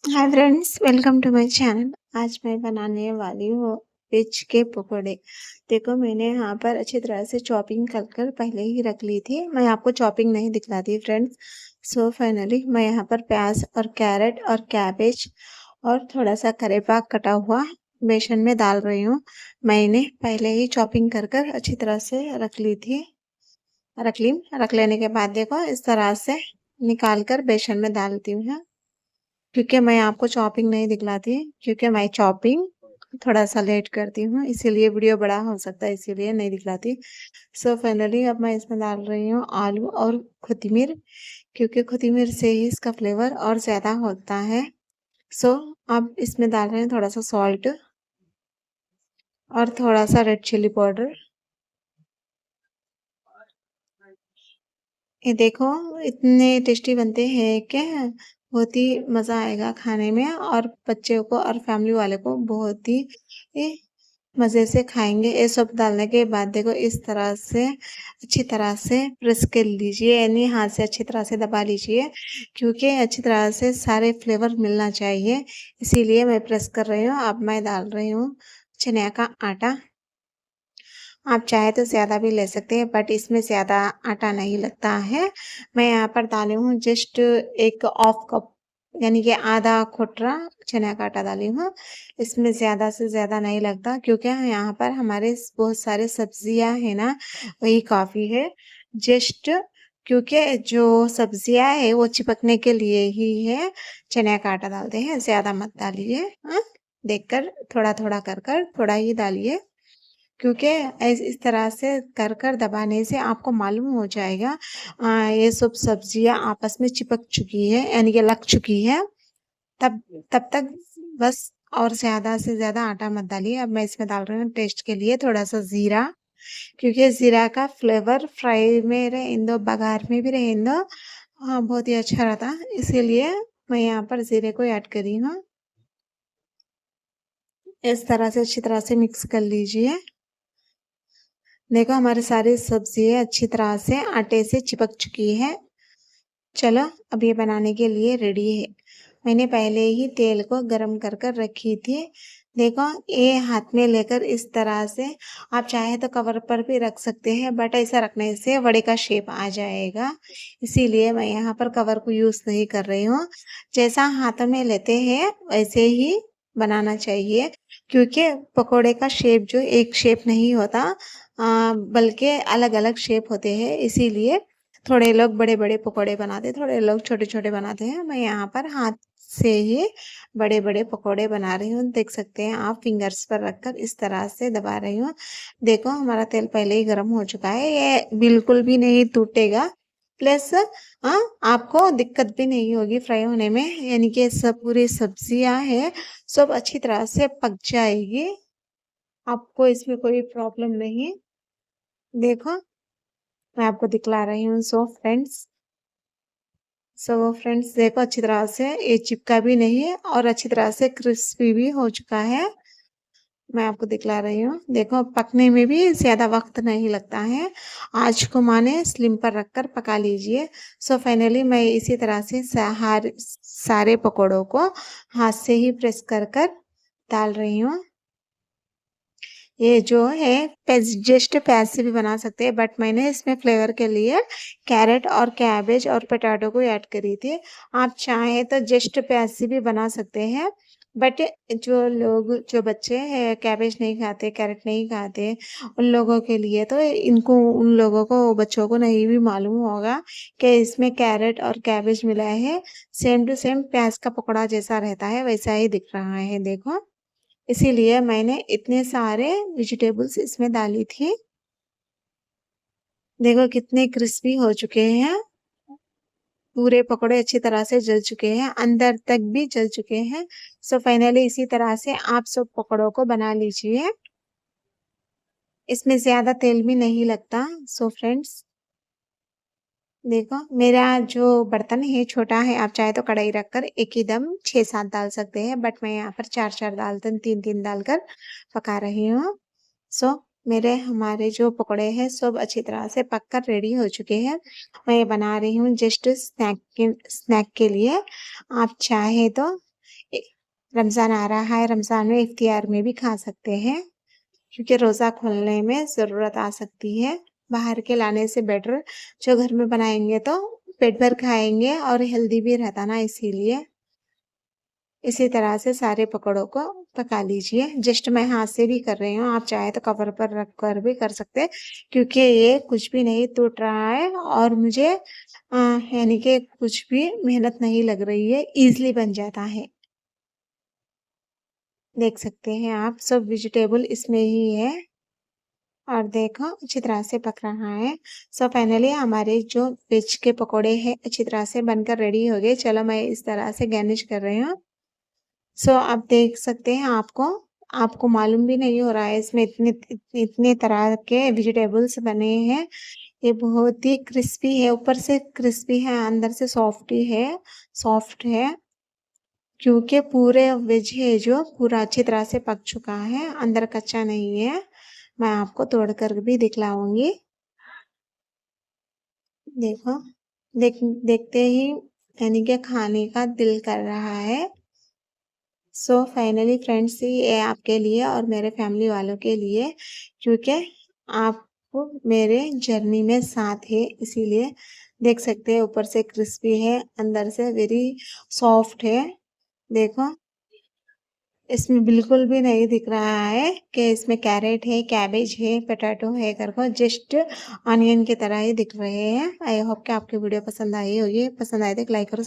Hi friends, welcome to my channel. आज मैं बनाने वाली हूँ वेज के पकोड़े। देखो, मैंने यहाँ पर अच्छी तरह से चॉपिंग कर कर पहले ही रख ली थी। मैं आपको चॉपिंग नहीं दिखलाती फ्रेंड्स। सो फाइनली मैं यहाँ पर प्याज और कैरेट और कैबेज और थोड़ा सा करेपाक कटा हुआ बेसन में डाल रही हूँ। मैंने पहले ही चॉपिंग कर कर अच्छी तरह से रख ली थी। रख लेने के बाद देखो, इस तरह से निकाल कर बेसन में डालती हूँ। क्योंकि मैं आपको चॉपिंग नहीं दिखलाती, क्योंकि मैं चॉपिंग थोड़ा सा लेट करती हूँ, इसीलिए वीडियो बड़ा हो सकता है, इसीलिए नहीं दिखलाती। सो फाइनली अब मैं इसमें डाल रही हूँ आलू और कोथिमीर, क्योंकि कोथिमीर से ही इसका फ्लेवर और ज़्यादा होता है। सो अब इसमें डाल रहे हैं थोड़ा सा सॉल्ट और थोड़ा सा रेड चिली पाउडर। ये देखो, इतने टेस्टी बनते हैं क्या, बहुत ही मज़ा आएगा खाने में, और बच्चों को और फैमिली वाले को बहुत ही मज़े से खाएंगे। ये सब डालने के बाद देखो, इस तरह से अच्छी तरह से प्रेस कर लीजिए, यानी हाथ से अच्छी तरह से दबा लीजिए, क्योंकि अच्छी तरह से सारे फ्लेवर मिलना चाहिए, इसीलिए मैं प्रेस कर रही हूँ। अब मैं डाल रही हूँ चने का आटा। आप चाहे तो ज़्यादा भी ले सकते हैं, बट इसमें ज़्यादा आटा नहीं लगता है। मैं यहाँ पर डाली हूँ जस्ट एक हाफ कप, यानी कि आधा खोटरा चना का आटा डाली हूँ। इसमें ज़्यादा से ज़्यादा नहीं लगता, क्योंकि यहाँ पर हमारे बहुत सारे सब्जियाँ हैं ना, वही काफ़ी है। जस्ट क्योंकि जो सब्जियाँ है वो चिपकने के लिए ही है, चने का आटा डालते हैं, ज़्यादा मत डालिए। हाँ, देखकर थोड़ा थोड़ा कर कर थोड़ा ही डालिए, क्योंकि इस तरह से कर कर दबाने से आपको मालूम हो जाएगा ये सब सब्जियां आपस में चिपक चुकी है, यानी कि लग चुकी है। तब तब तक बस, और ज़्यादा से ज़्यादा आटा मत डालिए। अब मैं इसमें डाल रही हूँ टेस्ट के लिए थोड़ा सा ज़ीरा, क्योंकि ज़ीरा का फ्लेवर फ्राई में रहे दो, बघार में भी रहे दो, हाँ, बहुत ही अच्छा रहता है, इसीलिए मैं यहाँ पर ज़ीरे को ऐड करी हूँ। इस तरह से अच्छी तरह से मिक्स कर लीजिए। देखो, हमारी सारी सब्जियां अच्छी तरह से आटे से चिपक चुकी है। चलो, अब ये बनाने के लिए रेडी है। मैंने पहले ही तेल को गरम कर कर रखी थी। देखो, ये हाथ में लेकर इस तरह से आप चाहे तो कवर पर भी रख सकते हैं, बट ऐसा रखने से वड़े का शेप आ जाएगा, इसीलिए मैं यहाँ पर कवर को यूज़ नहीं कर रही हूँ। जैसा हाथ में लेते हैं वैसे ही बनाना चाहिए, क्योंकि पकोड़े का शेप जो एक शेप नहीं होता, बल्कि अलग अलग शेप होते हैं, इसीलिए थोड़े लोग बड़े-बड़े पकोड़े बनाते हैं, थोड़े लोग छोटे-छोटे बनाते हैं। मैं यहाँ पर हाथ से ही बड़े-बड़े पकोड़े बना रही हूँ। देख सकते हैं आप, फिंगर्स पर रखकर इस तरह से दबा रही हूँ। देखो, हमारा तेल पहले ही गर्म हो चुका है, ये बिल्कुल भी नहीं टूटेगा। प्लस आपको दिक्कत भी नहीं होगी फ्राई होने में, यानी कि सब पूरी सब्जियाँ हैं, सब अच्छी तरह से पक जाएगी। आपको इसमें कोई प्रॉब्लम नहीं। देखो, मैं आपको दिखला रही हूँ। सो फ्रेंड्स, देखो, अच्छी तरह से ये चिपका भी नहीं है और अच्छी तरह से क्रिस्पी भी हो चुका है। मैं आपको दिखला रही हूँ। देखो, पकने में भी ज़्यादा वक्त नहीं लगता है। आँच को माने स्लिम पर रखकर पका लीजिए। सो फाइनली मैं इसी तरह से सारे पकौड़ों को हाथ से ही प्रेस कर कर डाल रही हूँ। ये जो है जस्ट प्याज से भी बना सकते हैं, बट मैंने इसमें फ्लेवर के लिए कैरेट और कैबेज और पोटैटो को ऐड करी थी। आप चाहें तो जस्ट प्याज से भी बना सकते हैं, बट जो बच्चे हैं कैबेज नहीं खाते, कैरेट नहीं खाते, उन लोगों के लिए तो इनको उन लोगों को, बच्चों को नहीं भी मालूम होगा कि इसमें कैरेट और कैबेज मिला है। सेम टू सेम प्याज का पकौड़ा जैसा रहता है वैसा ही दिख रहा है, देखो। इसीलिए मैंने इतने सारे वेजिटेबल्स इसमें डाली थी। देखो, कितने क्रिस्पी हो चुके हैं, पूरे पकौड़े अच्छी तरह से जल चुके हैं, अंदर तक भी जल चुके हैं। सो फाइनली इसी तरह से आप सब पकौड़ों को बना लीजिए। इसमें ज़्यादा तेल भी नहीं लगता। सो फ्रेंड्स, देखो, मेरा जो बर्तन है छोटा है, आप चाहे तो कढ़ाई रखकर एक ही दम 6-7 डाल सकते हैं, बट मैं यहाँ पर 4-4 डालकर 3-3 डालकर पका रही हूँ। सो मेरे हमारे जो पकौड़े हैं सब अच्छी तरह से पक कर रेडी हो चुके हैं। मैं ये बना रही हूँ जस्ट स्नैक के लिए। आप चाहे तो रमज़ान आ रहा है, रमज़ान में इफ्तियार में भी खा सकते हैं, क्योंकि रोज़ा खोलने में ज़रूरत आ सकती है। बाहर के लाने से बेटर जो घर में बनाएँगे तो पेट भर खाएँगे और हेल्दी भी रहता ना इसीलिए। इसी तरह से सारे पकौड़ों को पका लीजिए। जस्ट मैं हाथ से भी कर रही हूँ, आप चाहें तो कवर पर रख कर भी कर सकते हैं, क्योंकि ये कुछ भी नहीं टूट रहा है और मुझे यानी कि कुछ भी मेहनत नहीं लग रही है, ईज़िली बन जाता है। देख सकते हैं आप सब वेजिटेबल इसमें ही है और देखो अच्छी तरह से पक रहा है। सो फाइनली हमारे जो वेज के पकौड़े हैं अच्छी तरह से बनकर रेडी हो गए। चलो मैं इस तरह से गार्निश कर रही हूँ। सो आप देख सकते हैं आपको मालूम भी नहीं हो रहा है इसमें इतने तरह के वेजिटेबल्स बने हैं। ये बहुत ही क्रिस्पी है, ऊपर से क्रिस्पी है, अंदर से सॉफ्ट है, क्योंकि पूरे वेज है जो पूरा अच्छी तरह से पक चुका है, अंदर कच्चा नहीं है। मैं आपको तोड़कर भी दिखलाऊँगी। देखो, देखते ही यानी कि खाने का दिल कर रहा है। सो फाइनली फ्रेंड्स ये आपके लिए और मेरे फैमिली वालों के लिए, क्योंकि आप मेरे जर्नी में साथ है इसीलिए। देख सकते हैं ऊपर से क्रिस्पी है, अंदर से वेरी सॉफ्ट है। देखो, इसमें बिल्कुल भी नहीं दिख रहा है कि इसमें कैरेट है, कैबेज है, पोटैटो है करके, जस्ट ऑनियन की तरह ही दिख रहे हैं। आई होप कि आपकी वीडियो पसंद आई होगी। पसंद आए तो लाइक करो।